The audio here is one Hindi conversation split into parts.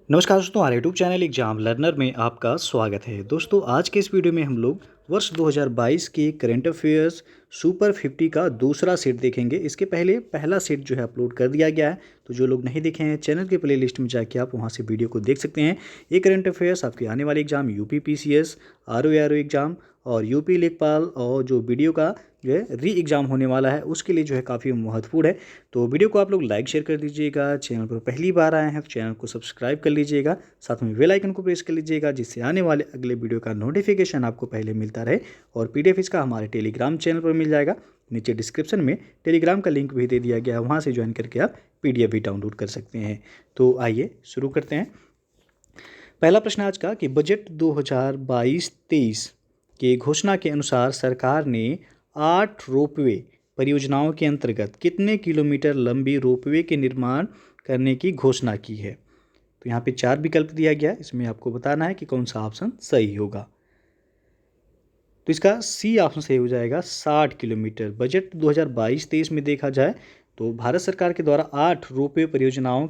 नमस्कार दोस्तों, हमारे यूट्यूब चैनल एग्जाम लर्नर में आपका स्वागत है। दोस्तों, आज के इस वीडियो में हम लोग वर्ष 2022 के करंट अफेयर्स सुपर 50 का दूसरा सेट देखेंगे। इसके पहले पहला सेट जो है अपलोड कर दिया गया है, तो जो लोग नहीं देखे हैं चैनल के प्लेलिस्ट में जाके आप वहां से वीडियो को देख सकते हैं। ये करंट अफेयर्स आपके आने वाले exam UP PCS, RO exam और यूपी लेखपाल और जो वीडियो का जो है री एग्ज़ाम होने वाला है उसके लिए जो है काफ़ी महत्वपूर्ण है। तो वीडियो को आप लोग लाइक शेयर कर दीजिएगा। चैनल पर पहली बार आए हैं तो चैनल को सब्सक्राइब कर लीजिएगा, साथ में बेल आइकन को प्रेस कर लीजिएगा जिससे आने वाले अगले वीडियो का नोटिफिकेशन आपको पहले मिलता रहे। और पीडीएफ इसका हमारे टेलीग्राम चैनल पर मिल जाएगा। नीचे डिस्क्रिप्शन में टेलीग्राम का लिंक भी दे दिया गया है, वहाँ से ज्वाइन करके आप पीडीएफ भी डाउनलोड कर सकते हैं। तो आइए शुरू करते हैं। पहला प्रश्न आज का कि बजट 2022-23 के घोषणा के अनुसार सरकार ने 8 रोपवे परियोजनाओं के अंतर्गत कितने किलोमीटर लंबी रोपवे के निर्माण करने की घोषणा की है। तो यहाँ पे 4 विकल्प दिया गया है, इसमें आपको बताना है कि कौन सा ऑप्शन सही होगा। तो इसका सी ऑप्शन सही हो जाएगा, 60 किलोमीटर। बजट 2022-23 में देखा जाए तो भारत सरकार के द्वारा 8 रोपवे परियोजनाओं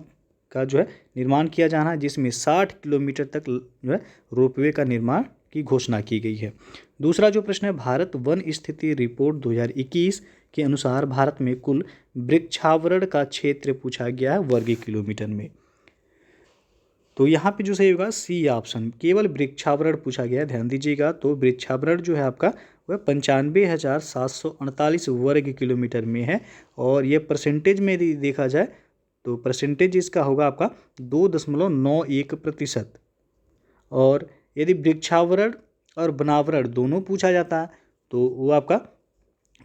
का जो है निर्माण किया जाना है, जिसमें 60 किलोमीटर तक जो है रोपवे का निर्माण की घोषणा की गई है। दूसरा जो प्रश्न है, भारत वन स्थिति रिपोर्ट 2021 के अनुसार भारत में कुल वृक्षावरण का क्षेत्र पूछा गया है वर्ग किलोमीटर में। तो यहाँ पे जो सही होगा सी ऑप्शन, केवल वृक्षावरण पूछा गया है, ध्यान दीजिएगा। तो वृक्षावरण जो है आपका वह 95,748 वर्ग किलोमीटर में है। और ये परसेंटेज में यदि देखा जाए तो परसेंटेज इसका होगा आपका 2.91%। और यदि वृक्षावरण और वनावरण दोनों पूछा जाता है तो वो आपका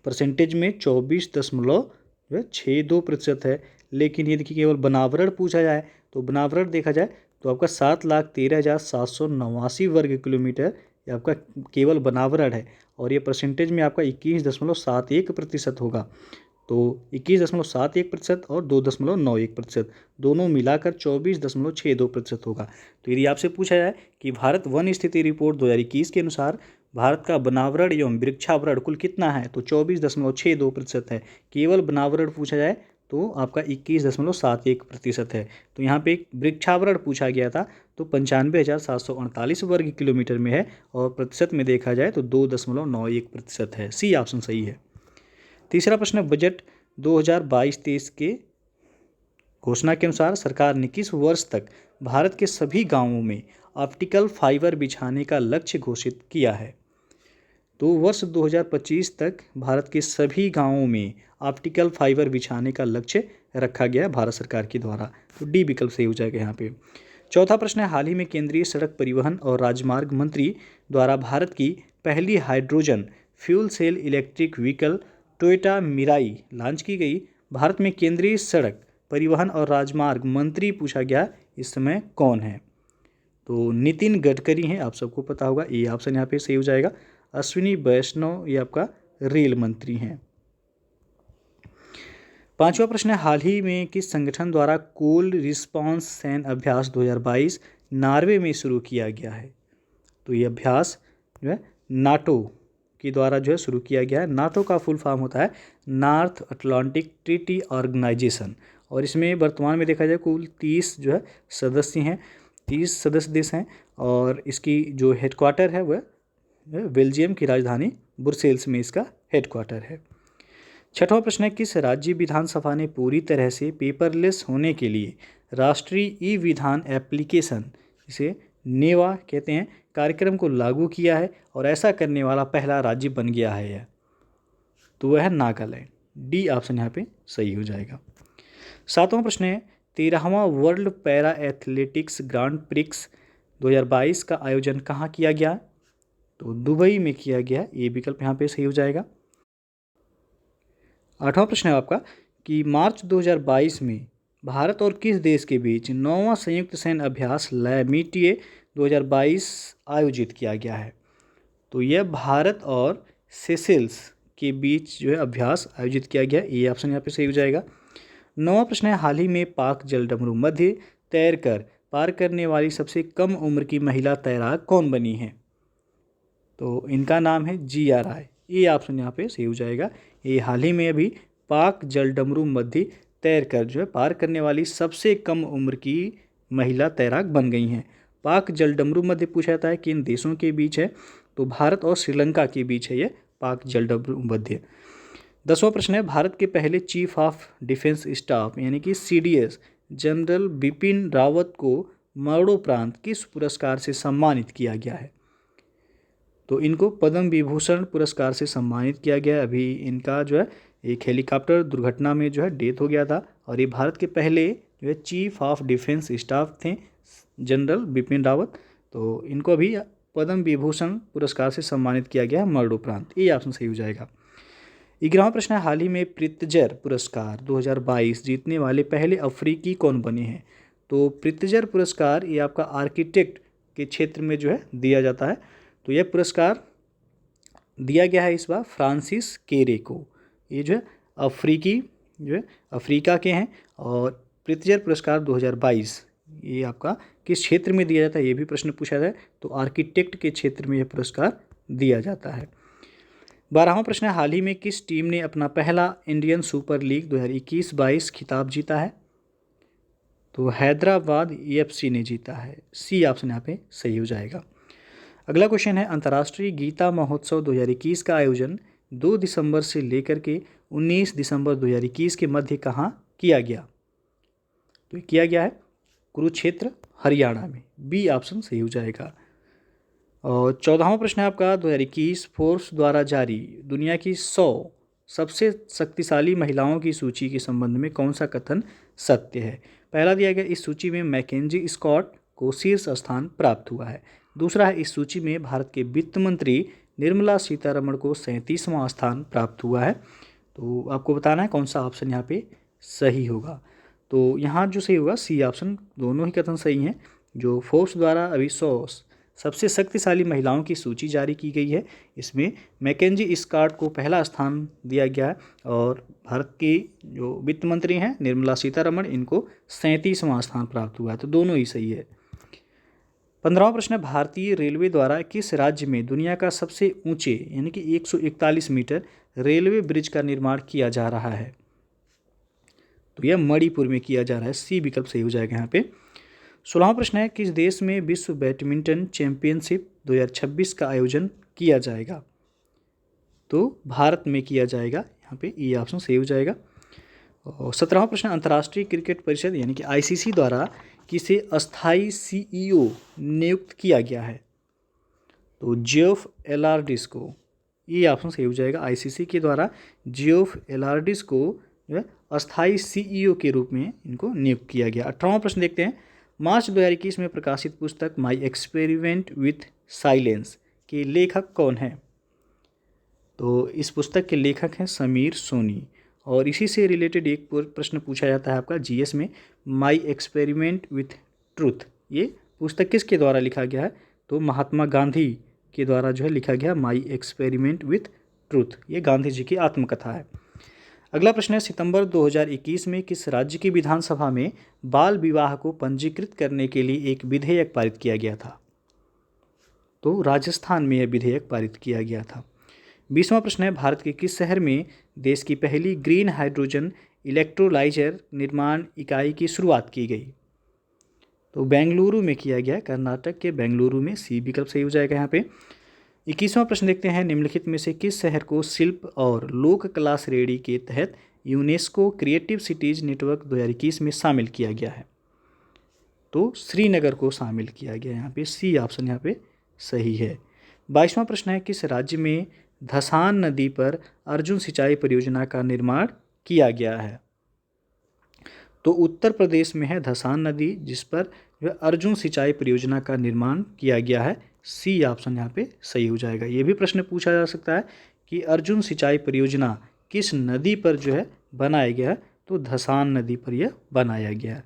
परसेंटेज में 24.62% है। लेकिन यदि केवल वनावरण पूछा जाए तो वनावरण देखा जाए तो आपका 7,13,789 वर्ग किलोमीटर ये आपका केवल वनावरण है। और ये परसेंटेज में आपका 21.71% होगा। तो 21.71% और 2.91% दोनों मिलाकर 24.62% होगा। तो यदि आपसे पूछा जाए कि भारत वन स्थिति रिपोर्ट 2021 के अनुसार भारत का वनावरण एवं वृक्षावरण कुल कितना है, तो 24.62% है। केवल वनावरण पूछा जाए तो आपका 21.71% है। तो यहाँ पे एक वृक्षावरण पूछा गया था तो 95,748 वर्ग किलोमीटर में है। और प्रतिशत में देखा जाए तो 2.91% है। सी ऑप्शन सही है। तीसरा प्रश्न है, बजट 2022-23 के घोषणा के अनुसार सरकार ने किस वर्ष तक भारत के सभी गांवों में ऑप्टिकल फाइबर बिछाने का लक्ष्य घोषित किया है। तो वर्ष 2025 तक भारत के सभी गांवों में ऑप्टिकल फाइबर बिछाने का लक्ष्य रखा गया भारत सरकार के द्वारा। तो डी विकल्प सही हो जाएगा यहाँ पे। चौथा प्रश्न है, हाल ही में केंद्रीय सड़क परिवहन और राजमार्ग मंत्री द्वारा भारत की पहली hydrogen fuel cell electric vehicle Toyota Mirai launch की गई। भारत में केंद्रीय सड़क परिवहन और राजमार्ग मंत्री पूछा गया इस समय कौन है। तो नितिन गडकरी हैं, आप सबको पता होगा, ये ऑप्शन यहाँ पे सही हो जाएगा। अश्विनी वैष्णव ये आपका रेल मंत्री हैं। पांचवा प्रश्न है, हाल ही में किस संगठन द्वारा कोल्ड रिस्पांस सैन्य अभ्यास 2022 नॉर्वे में शुरू किया गया है। तो ये अभ्यास जो है नाटो के द्वारा जो है शुरू किया गया है। नाटो का फुल फॉर्म होता है नॉर्थ अटलांटिक ट्रीटी ऑर्गेनाइजेशन। और इसमें वर्तमान में देखा जाए कुल 30 जो है सदस्य हैं, 30 सदस्य देश हैं। और इसकी जो हेडक्वार्टर है वह बेल्जियम की राजधानी ब्रुसेल्स में इसका हेडक्वार्टर है। छठवां प्रश्न है, किस राज्य विधानसभा ने पूरी तरह से पेपरलेस होने के लिए राष्ट्रीय ई विधान एप्लीकेशन, इसे नेवा कहते हैं, कार्यक्रम को लागू किया है और ऐसा करने वाला पहला राज्य बन गया है यह। तो वह है नागालैंड। डी ऑप्शन यहाँ पे सही हो जाएगा। सातवां प्रश्न है, 13वां world para athletics grand prix 2022 का आयोजन कहाँ किया गया। तो दुबई में किया गया। ये विकल्प यहाँ पे सही हो जाएगा। आठवां प्रश्न है आपका कि मार्च 2022 में भारत और किस देश के बीच 9वां संयुक्त सैन्य अभ्यास लैमिटिए 2022 आयोजित किया गया है। तो यह भारत और सेशेल्स के बीच जो है अभ्यास आयोजित किया गया। ये ऑप्शन यहाँ पे सही हो जाएगा। 9वां प्रश्न है, हाल ही में पाक जलडमरू मध्य तैरकर पार करने वाली सबसे कम उम्र की महिला तैराक कौन बनी है। तो इनका नाम है GRI। ये ऑप्शन यहाँ पे सही हो जाएगा। ये हाल ही में अभी पाक जलडमरू मध्य तैरकर जो है पार करने वाली सबसे कम उम्र की महिला तैराक बन गई हैं। पाक जलडमरू मध्य पूछा जाता है किन देशों के बीच है, तो भारत और श्रीलंका के बीच है ये पाक जलडमरू मध्य। 10वां प्रश्न है भारत के पहले चीफ ऑफ डिफेंस स्टाफ यानी कि CDS जनरल बिपिन रावत को मरणोपरांत किस पुरस्कार से सम्मानित किया गया है, तो इनको पद्म विभूषण पुरस्कार से सम्मानित किया गया। अभी इनका जो है एक हेलीकॉप्टर दुर्घटना में जो है डेथ हो गया था और ये भारत के पहले जो है चीफ ऑफ डिफेंस स्टाफ थे जनरल बिपिन रावत, तो इनको अभी पद्म विभूषण पुरस्कार से सम्मानित किया गया है मरणोपरांत। ये ऑप्शन सही हो जाएगा। 11वां प्रश्न है हाल ही में प्रित्जर पुरस्कार 2022 जीतने वाले पहले अफ्रीकी कौन बने हैं, तो प्रित्जर पुरस्कार ये आपका आर्किटेक्ट के क्षेत्र में जो है दिया जाता है, तो यह पुरस्कार दिया गया है इस बार फ्रांसिस केरे को। ये जो है अफ्रीकी जो है अफ्रीका के हैं और प्रित्जर पुरस्कार 2022 ये आपका किस क्षेत्र में दिया जाता है, ये भी प्रश्न पूछा जाए, तो आर्किटेक्ट के क्षेत्र में यह पुरस्कार दिया जाता है। 12वां प्रश्न है हाल ही में किस टीम ने अपना पहला इंडियन सुपर लीग 2021-22 खिताब जीता है, तो हैदराबाद AFC ने जीता है। सी ऑप्शन यहाँ पे सही हो जाएगा। अगला क्वेश्चन है अंतर्राष्ट्रीय गीता महोत्सव 2021 का आयोजन 2 दिसंबर से लेकर के 19 दिसंबर 2021 के मध्य कहाँ किया गया, तो किया गया है कुरुक्षेत्र हरियाणा में। बी ऑप्शन सही हो जाएगा। और 14वां प्रश्न है आपका 2021 फोर्ब्स द्वारा जारी दुनिया की 100 सबसे शक्तिशाली महिलाओं की सूची के संबंध में कौन सा कथन सत्य है। पहला दिया गया इस सूची में मैकेंजी स्कॉट को शीर्ष स्थान प्राप्त हुआ है। दूसरा है इस सूची में भारत के वित्त मंत्री निर्मला सीतारमण को 37वां स्थान प्राप्त हुआ है। तो आपको बताना है कौन सा ऑप्शन यहाँ पे सही होगा, तो यहाँ जो सही होगा सी ऑप्शन, दोनों ही कथन सही हैं। जो फोर्ब्स द्वारा अभी 100 सबसे शक्तिशाली महिलाओं की सूची जारी की गई है, इसमें मैकेंजी स्कॉट को पहला स्थान दिया गया है और भारत की जो वित्त मंत्री हैं निर्मला सीतारमण इनको 37वां स्थान प्राप्त हुआ है, तो दोनों ही सही है। 15वां प्रश्न है भारतीय रेलवे द्वारा किस राज्य में दुनिया का सबसे ऊंचे यानी कि 141 मीटर रेलवे ब्रिज का निर्माण किया जा रहा है, तो यह मणिपुर में किया जा रहा है। सी विकल्प सही हो जाएगा यहाँ पे। 16वां प्रश्न है किस देश में विश्व बैडमिंटन चैंपियनशिप 2026 का आयोजन किया जाएगा, तो भारत में किया जाएगा, यहाँ पे ये ऑप्शन सही हो जाएगा। और 17वां प्रश्न अंतर्राष्ट्रीय क्रिकेट परिषद यानी कि ICC द्वारा किसे अस्थायी CEO नियुक्त किया गया है, तो जियोफ एलार्डिस को। ये ऑप्शन सही हो जाएगा। ICC के द्वारा जियोफ एलार्डिस को जो है अस्थायी CEO के रूप में इनको नियुक्त किया गया। 18वां प्रश्न देखते हैं मार्च 2021 में प्रकाशित पुस्तक माई एक्सपेरिमेंट विथ साइलेंस के लेखक कौन है, तो इस पुस्तक के लेखक हैं समीर सोनी। और इसी से रिलेटेड एक प्रश्न पूछा जाता है आपका GS में, माई एक्सपेरिमेंट विथ ट्रूथ ये पुस्तक किसके द्वारा लिखा गया है, तो महात्मा गांधी के द्वारा जो है लिखा गया माई एक्सपेरिमेंट विथ ट्रूथ, ये गांधी जी की आत्मकथा है। अगला प्रश्न है सितंबर 2021 में किस राज्य की विधानसभा में बाल विवाह को पंजीकृत करने के लिए एक विधेयक पारित किया गया था, तो राजस्थान में यह विधेयक पारित किया गया था। 20वां प्रश्न है भारत के किस शहर में देश की पहली ग्रीन हाइड्रोजन इलेक्ट्रोलाइजर निर्माण इकाई की शुरुआत की गई, तो बेंगलुरु में किया गया, कर्नाटक के बेंगलुरु में। सी विकल्प सही हो जाएगा यहाँ पे। 21वां प्रश्न देखते हैं निम्नलिखित में से किस शहर को शिल्प और लोक कला श्रेणी के तहत यूनेस्को क्रिएटिव सिटीज नेटवर्क 2021 में शामिल किया गया है, तो श्रीनगर को शामिल किया गया। यहाँ पे सी ऑप्शन यहाँ पे सही है। 22वां प्रश्न है किस राज्य में धसान नदी पर अर्जुन सिंचाई परियोजना का निर्माण किया गया है, तो उत्तर प्रदेश में है धसान नदी जिस पर अर्जुन सिंचाई परियोजना का निर्माण किया गया है। सी ऑप्शन यहाँ पे सही हो जाएगा। ये भी प्रश्न पूछा जा सकता है कि अर्जुन सिंचाई परियोजना किस नदी पर जो है बनाया गया है, तो धसान नदी पर यह बनाया गया है।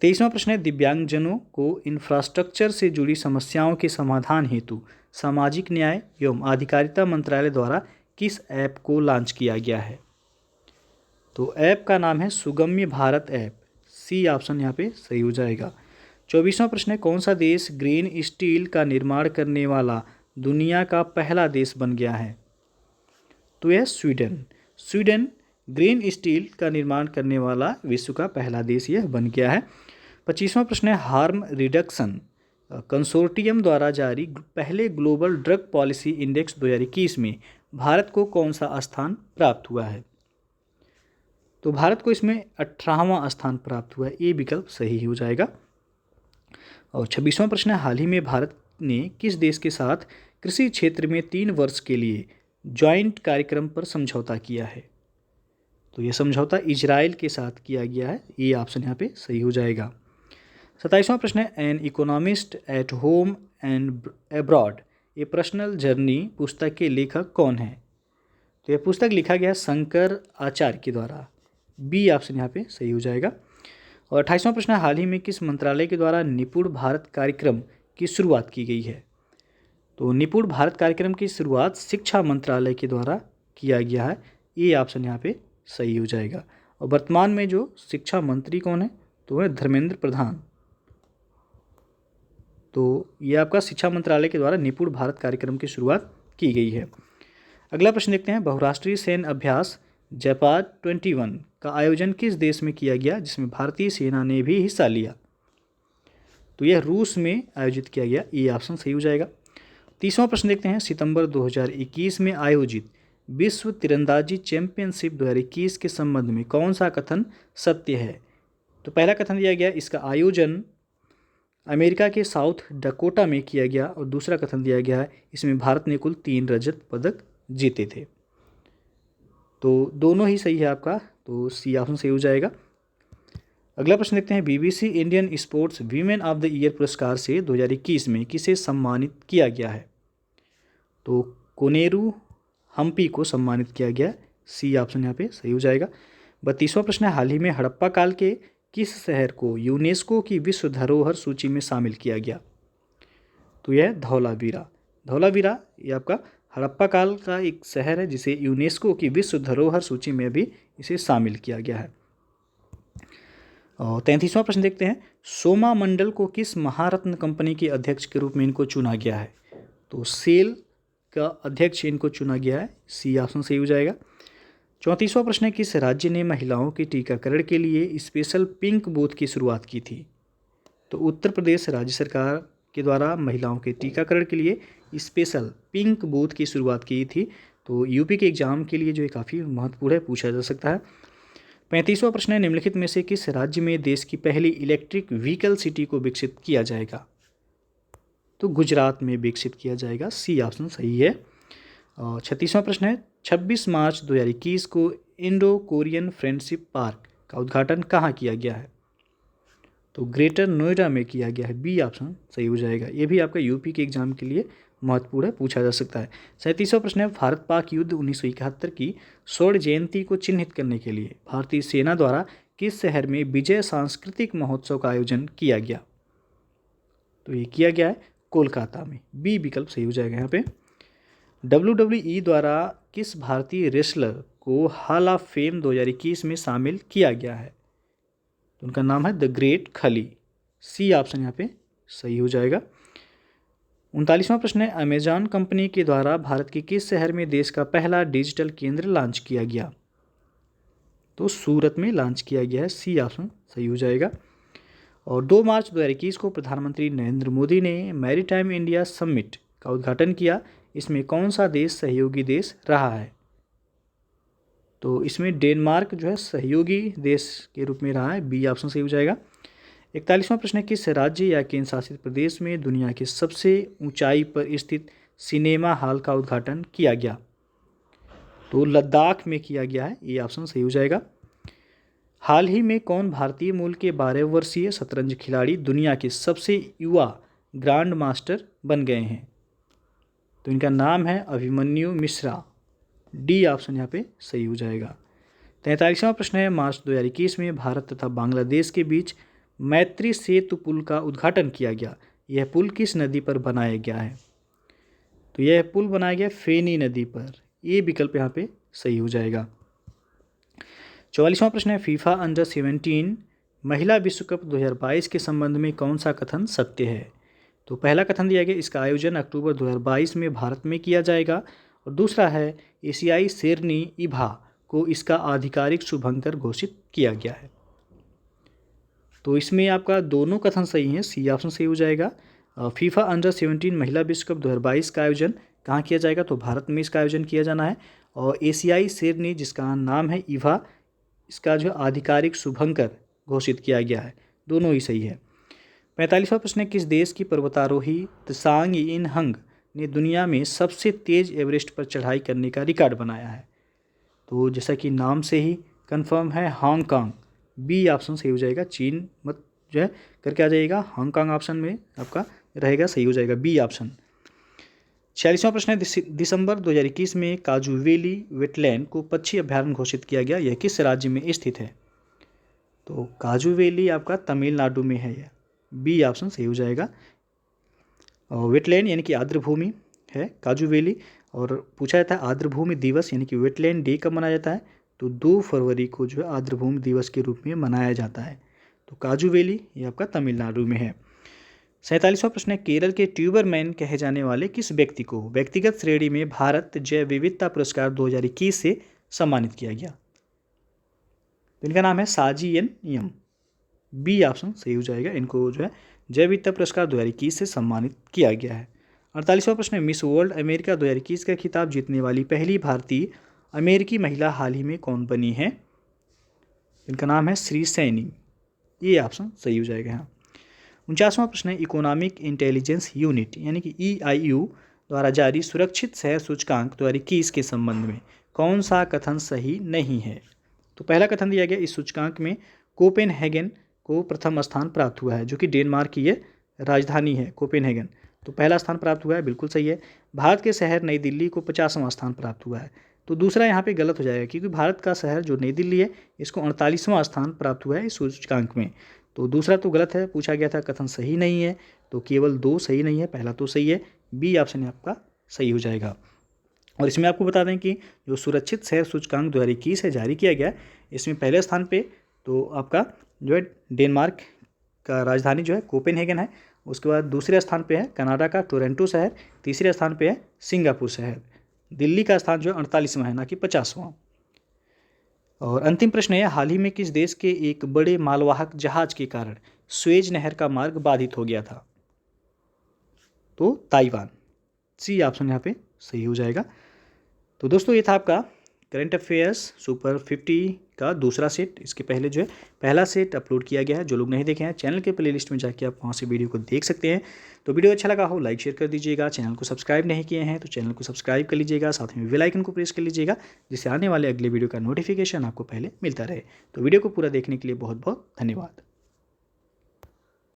23वां प्रश्न है दिव्यांगजनों को इंफ्रास्ट्रक्चर से जुड़ी समस्याओं के समाधान हेतु सामाजिक न्याय एवं अधिकारिता मंत्रालय द्वारा किस ऐप को लॉन्च किया गया है, तो ऐप का नाम है सुगम्य भारत ऐप। सी ऑप्शन यहाँ पे सही हो जाएगा। 24वां प्रश्न है कौन सा देश ग्रीन स्टील का निर्माण करने वाला दुनिया का पहला देश बन गया है, तो यह स्वीडन। स्वीडन ग्रीन स्टील का निर्माण करने वाला विश्व का पहला देश यह बन गया है। 25वां प्रश्न है हार्म रिडक्शन कंसोर्टियम द्वारा जारी पहले ग्लोबल ड्रग पॉलिसी इंडेक्स 2021 में भारत को कौन सा स्थान प्राप्त हुआ है? तो भारत को इसमें 18वां स्थान प्राप्त हुआ है। ये विकल्प सही हो जाएगा। और 26वां प्रश्न है हाल ही में भारत ने किस देश के साथ कृषि क्षेत्र में 3 वर्ष के लिए ज्वाइंट कार्यक्रम पर समझौता किया है? तो यह समझौता इजराइल के साथ किया गया है। ये ऑप्शन यहाँ पे सही हो जाएगा। 27वां प्रश्न है an economist at home and abroad A personal journey पुस्तक के लेखक कौन है? तो यह पुस्तक लिखा गया है शंकर आचार्य के द्वारा। बी ऑप्शन यहाँ पे सही हो जाएगा। और 28वां प्रश्न है हाल ही में किस मंत्रालय के द्वारा निपुण भारत कार्यक्रम की शुरुआत की गई है? तो निपुण भारत कार्यक्रम की शुरुआत शिक्षा मंत्रालय के द्वारा किया गया है। ये ऑप्शन यहाँ पे सही हो जाएगा। और वर्तमान में जो शिक्षा मंत्री कौन है? तो वह धर्मेंद्र प्रधान। तो ये आपका शिक्षा मंत्रालय के द्वारा निपुण भारत कार्यक्रम की शुरुआत की गई है। अगला प्रश्न देखते हैं बहुराष्ट्रीय सैन्य अभ्यास जयपाद 21 का आयोजन किस देश में किया गया जिसमें भारतीय सेना ने भी हिस्सा लिया? तो यह रूस में आयोजित किया गया। ये ऑप्शन सही हो जाएगा। 30वां प्रश्न देखते हैं सितंबर 2021 में आयोजित विश्व तीरंदाजी चैंपियनशिप 2021 के संबंध में कौन सा कथन सत्य है? तो पहला कथन दिया गया इसका आयोजन अमेरिका के साउथ डकोटा में किया गया। और दूसरा कथन दिया गया है इसमें भारत ने कुल 3 रजत पदक जीते थे। तो दोनों ही सही है आपका। तो सी ऑप्शन सही हो जाएगा। अगला प्रश्न देखते हैं BBC Indian sports women of the year पुरस्कार से 2021 में किसे सम्मानित किया गया है? तो कोनेरू हम्पी को सम्मानित किया गया। सी ऑप्शन यहाँ पे सही हो जाएगा। 32वां प्रश्न है हाल ही में हड़प्पा काल के किस शहर को यूनेस्को की विश्व धरोहर सूची में शामिल किया गया? तो यह धौलावीरा। धौलावीरा ये आपका हड़प्पा काल का एक शहर है जिसे यूनेस्को की विश्व धरोहर सूची में भी इसे शामिल किया गया है। और 33वां प्रश्न देखते हैं सोमा मंडल को किस महारत्न कंपनी के अध्यक्ष के रूप में इनको चुना गया है? तो सेल का अध्यक्ष इनको चुना गया है। सी ऑप्शन सही हो जाएगा। 34वां प्रश्न है किस राज्य ने महिलाओं के टीकाकरण के लिए स्पेशल पिंक बूथ की शुरुआत की थी? तो उत्तर प्रदेश राज्य सरकार के द्वारा महिलाओं के टीकाकरण के लिए स्पेशल पिंक बूथ की शुरुआत की थी। तो यूपी के एग्जाम के लिए जो है काफ़ी महत्वपूर्ण है, पूछा जा सकता है। 35वां प्रश्न है निम्नलिखित में से किस राज्य में देश की पहली इलेक्ट्रिक व्हीकल सिटी को विकसित किया जाएगा? तो गुजरात में विकसित किया जाएगा। सी ऑप्शन सही है। और 36वां प्रश्न है 26 मार्च 2021 को इंडो कोरियन फ्रेंडशिप पार्क का उद्घाटन कहाँ किया गया है? तो ग्रेटर नोएडा में किया गया है। बी ऑप्शन सही हो जाएगा। ये भी आपका यूपी के एग्जाम के लिए महत्वपूर्ण है, पूछा जा सकता है। 37वां प्रश्न है भारत पाक युद्ध 1971 की स्वर्ण जयंती को चिन्हित करने के लिए भारतीय सेना द्वारा किस शहर में विजय सांस्कृतिक महोत्सव का आयोजन किया गया? तो ये किया गया है कोलकाता में। बी विकल्प सही हो जाएगा यहाँ पे। WWE द्वारा किस भारतीय रेसलर को हॉल ऑफ फेम 2021 में शामिल किया गया है? तो उनका नाम है द ग्रेट खली। सी ऑप्शन यहाँ पे सही हो जाएगा। 39वां प्रश्न है अमेजॉन कंपनी के द्वारा भारत के किस शहर में देश का पहला डिजिटल केंद्र लॉन्च किया गया? तो सूरत में लॉन्च किया गया है। सी ऑप्शन सही हो जाएगा। और 2 मार्च 2021 को प्रधानमंत्री नरेंद्र मोदी ने मैरीटाइम इंडिया समिट का उद्घाटन किया। इसमें कौन सा देश सहयोगी देश रहा है? तो इसमें डेनमार्क जो है सहयोगी देश के रूप में रहा है। बी ऑप्शन सही हो जाएगा। 41वां प्रश्न है किस राज्य या केंद्र शासित प्रदेश में दुनिया के सबसे ऊंचाई पर स्थित सिनेमा हॉल का उद्घाटन किया गया? तो लद्दाख में किया गया है। ये ऑप्शन सही हो जाएगा। हाल ही में कौन भारतीय मूल के 12 वर्षीय शतरंज खिलाड़ी दुनिया के सबसे युवा ग्रांड मास्टर बन गए हैं? तो इनका नाम है अभिमन्यु मिश्रा। डी ऑप्शन यहाँ पे सही हो जाएगा। 43वां प्रश्न है मार्च 2021 में भारत तथा बांग्लादेश के बीच मैत्री सेतु पुल का उद्घाटन किया गया। यह पुल किस नदी पर बनाया गया है? तो यह पुल बनाया गया फेनी नदी पर। ये विकल्प यहाँ पे सही हो जाएगा। 44वां प्रश्न है फीफा अंडर 17 महिला विश्व कप 2022 के संबंध में कौन सा कथन सत्य है? तो पहला कथन दिया गया इसका आयोजन अक्टूबर 2022 में भारत में किया जाएगा। और दूसरा है एशियाई शेरनी इभा को इसका आधिकारिक शुभंकर घोषित किया गया है। तो इसमें आपका दोनों कथन सही हैं, सी ऑप्शन सही हो जाएगा। फीफा अंडर 17 महिला विश्व कप 2022 का आयोजन कहाँ किया जाएगा, तो भारत में इसका आयोजन किया जाना है। और एशियाई शेरनी जिसका नाम है ईवा, इसका जो आधिकारिक शुभंकर घोषित किया गया है, दोनों ही सही है। 45वां प्रश्न है, किस देश की पर्वतारोही त्सांग इन हंग ने दुनिया में सबसे तेज एवरेस्ट पर चढ़ाई करने का रिकॉर्ड बनाया है, तो जैसा कि नाम से ही कंफर्म है हांगकांग, बी ऑप्शन सही हो जाएगा। चीन मत जो है करके आ जाइएगा, हांगकांग ऑप्शन में आपका रहेगा, सही हो जाएगा बी ऑप्शन। 46वां प्रश्न है, दिसंबर 2021 में काजू वैली वेटलैंड को पक्षी अभ्यारण्य घोषित किया गया, यह किस राज्य में स्थित है, तो काजू वैली आपका तमिलनाडु में है, यह बी ऑप्शन सही हो जाएगा। और वेटलैंड यानी कि आर्द्रभूमि है काजू वैली। और पूछा जाता है आर्द्रभूमि दिवस यानी कि वेटलैंड डे कब मनाया जाता है, तो 2 फरवरी को जो है आर्द्रभूमि दिवस के रूप में मनाया जाता है। तो काजू वैली ये आपका तमिलनाडु में है। 47वां प्रश्न है, केरल के ट्यूबरमैन कहे जाने वाले किस व्यक्ति को व्यक्तिगत श्रेणी में भारत जैव विविधता पुरस्कार 2021 से सम्मानित किया गया, तो इनका नाम है साजी एन यम, बी ऑप्शन सही हो जाएगा। इनको जो है जैव विविधता पुरस्कार 2021 से सम्मानित किया गया है। 48वां प्रश्न है, मिस वर्ल्ड अमेरिका 2021 का खिताब जीतने वाली पहली भारतीय अमेरिकी महिला हाल ही में कौन बनी है, इनका नाम है श्री सैनी, ये ऑप्शन सही हो जाएगा यहाँ। 49वां प्रश्न है, इकोनॉमिक इंटेलिजेंस यूनिट यानी कि EIU द्वारा जारी सुरक्षित शहर सूचकांक 2021 के संबंध में कौन सा कथन सही नहीं है, तो पहला कथन दिया गया, इस सूचकांक में कोपेनहेगन को प्रथम स्थान प्राप्त हुआ है, जो कि डेनमार्क की ये राजधानी है कोपेनहेगन, तो पहला स्थान प्राप्त हुआ है, बिल्कुल सही है। भारत के शहर नई दिल्ली को 50वां स्थान प्राप्त हुआ है, तो दूसरा यहाँ पे गलत हो जाएगा, क्योंकि भारत का शहर जो नई दिल्ली है इसको 48वां स्थान प्राप्त हुआ है इस सूचकांक में, तो दूसरा तो गलत है, पूछा गया था कथन सही नहीं है, तो केवल 2 सही नहीं है, पहला तो सही है, बी ऑप्शन आपका सही हो जाएगा। और इसमें आपको बता दें कि जो सुरक्षित शहर सूचकांक 2021 है जारी किया गया, इसमें पहले स्थान पे तो आपका जो है डेनमार्क का राजधानी जो है कोपेनहेगन है, उसके बाद दूसरे स्थान पे है कनाडा का टोरंटो शहर, तीसरे स्थान पे है सिंगापुर शहर, दिल्ली का स्थान जो है 48वां है ना कि 50वां। और अंतिम प्रश्न है, हाल ही में किस देश के एक बड़े मालवाहक जहाज के कारण स्वेज नहर का मार्ग बाधित हो गया था, तो ताइवान, सी ऑप्शन यहाँ पे सही हो जाएगा। तो दोस्तों ये था आपका करंट अफेयर्स सुपर 50 का दूसरा सेट, इसके पहले जो है पहला सेट अपलोड किया गया है, जो लोग नहीं देखे हैं चैनल के प्लेलिस्ट में जाके आप वहाँ से वीडियो को देख सकते हैं। तो वीडियो अच्छा लगा हो लाइक शेयर कर दीजिएगा, चैनल को सब्सक्राइब नहीं किए हैं तो चैनल को सब्सक्राइब कर लीजिएगा, साथ में बेल आइकन को प्रेस कर लीजिएगा, जिससे आने वाले अगले वीडियो का नोटिफिकेशन आपको पहले मिलता रहे। तो वीडियो को पूरा देखने के लिए बहुत बहुत धन्यवाद।